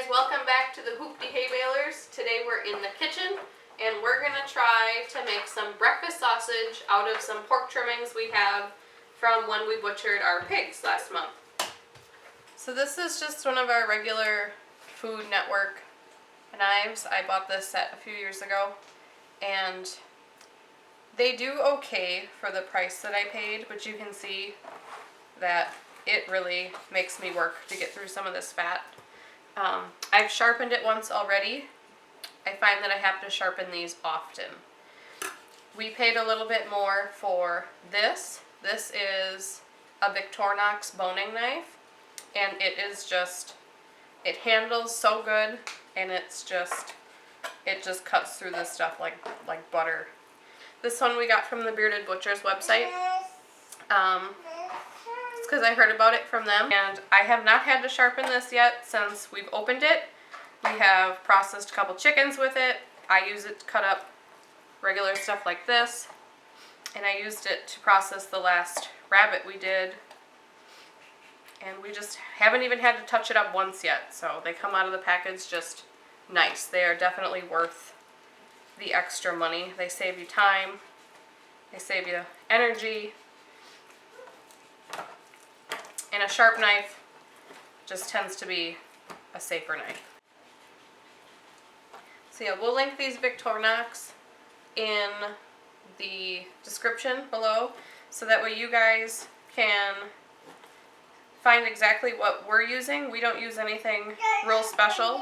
guys, welcome back to the Hoopty Hay Balers. Today we're in the kitchen and we're going to try to make some breakfast sausage out of some pork trimmings we have from when we butchered our pigs last month. So this is just one of our regular Food Network knives. I bought this set a few years ago and they do okay for the price that I paid, but you can see that it really makes me work to get through some of this fat. I've sharpened it once already. I find that I have to sharpen these often. We paid a little bit more for this. This is a Victorinox boning knife, and it is just, it handles so good, and it's just, it just cuts through this stuff like butter. This one we got from the Bearded Butcher's website. It's because I heard about it from them, and I have not had to sharpen this yet since we've opened it. We have processed a couple chickens with it. I use it to cut up regular stuff like this, and I used it to process the last rabbit we did, and we just haven't even had to touch it up once yet. So they come out of the package just nice. They are definitely worth the extra money. They save you time, they save you energy, and a sharp knife just tends to be a safer knife. So yeah, we'll link these Victorinox in the description below so that way you guys can find exactly what we're using. We don't use anything real special,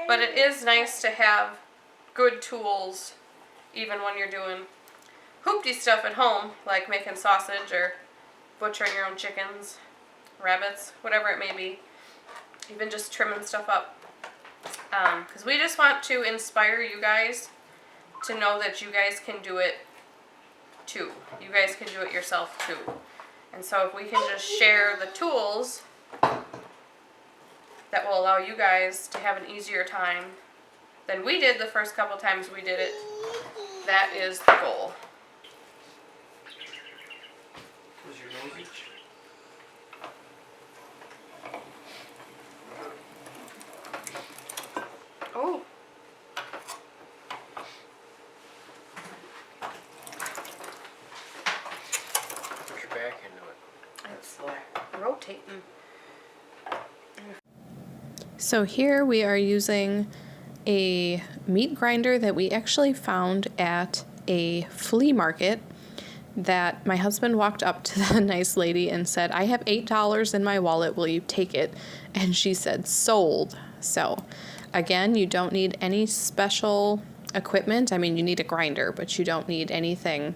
but it is nice to have good tools even when you're doing hoopty stuff at home, like making sausage or butchering your own chickens, rabbits, whatever it may be, even just trimming stuff up. Because we just want to inspire you guys to know that you guys can do it too. You guys can do it yourself too. And so if we can just share the tools that will allow you guys to have an easier time than we did the first couple times we did it, that is the goal. Was your nose itch? Oh. Put your back into it. It's rotating. So here we are using a meat grinder that we actually found at a flea market that my husband walked up to the nice lady and said, "I have $8 in my wallet, will you take it?" And she said, "Sold." So again, you don't need any special equipment. I mean, you need a grinder, but you don't need anything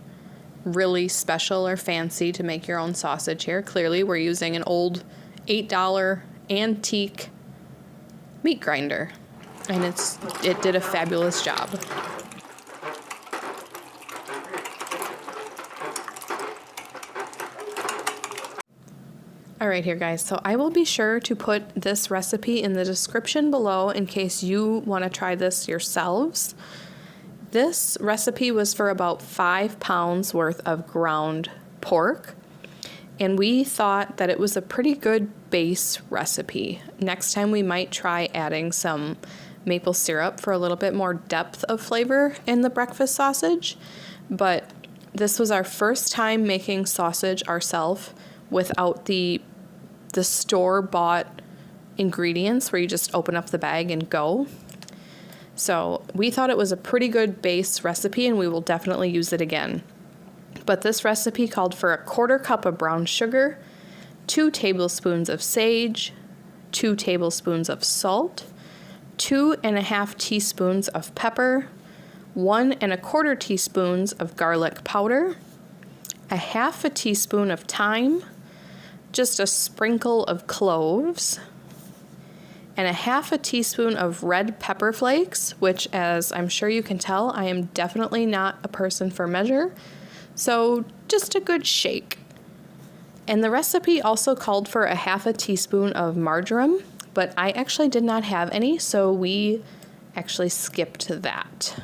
really special or fancy to make your own sausage here. Clearly, we're using an old $8 antique meat grinder, and it did a fabulous job. Alright here guys, so I will be sure to put this recipe in the description below in case you want to try this yourselves. This recipe was for about 5 pounds worth of ground pork, and we thought that it was a pretty good base recipe. Next time we might try adding some maple syrup for a little bit more depth of flavor in the breakfast sausage, but this was our first time making sausage ourselves without the store-bought ingredients where you just open up the bag and go. So we thought it was a pretty good base recipe, and we will definitely use it again. But this recipe called for a 1/4 cup of brown sugar, 2 tablespoons of sage, 2 tablespoons of salt, 2½ teaspoons of pepper, 1¼ teaspoons of garlic powder, 1/2 teaspoon of thyme, just a sprinkle of cloves, and 1/2 teaspoon of red pepper flakes, which, as I'm sure you can tell, I am definitely not a person for measure, so just a good shake. And the recipe also called for 1/2 teaspoon of marjoram, but I actually did not have any, so we actually skipped that.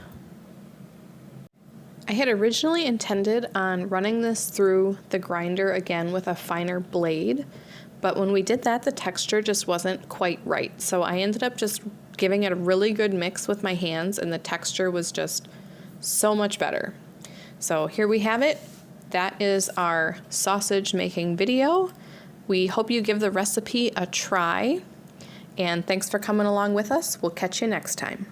I had originally intended on running this through the grinder again with a finer blade, But when we did that, the texture just wasn't quite right. So I ended up just giving it a really good mix with my hands, and the texture was just so much better. So here we have it. That is our sausage making video. We hope you give the recipe a try. And thanks for coming along with us. We'll catch you next time.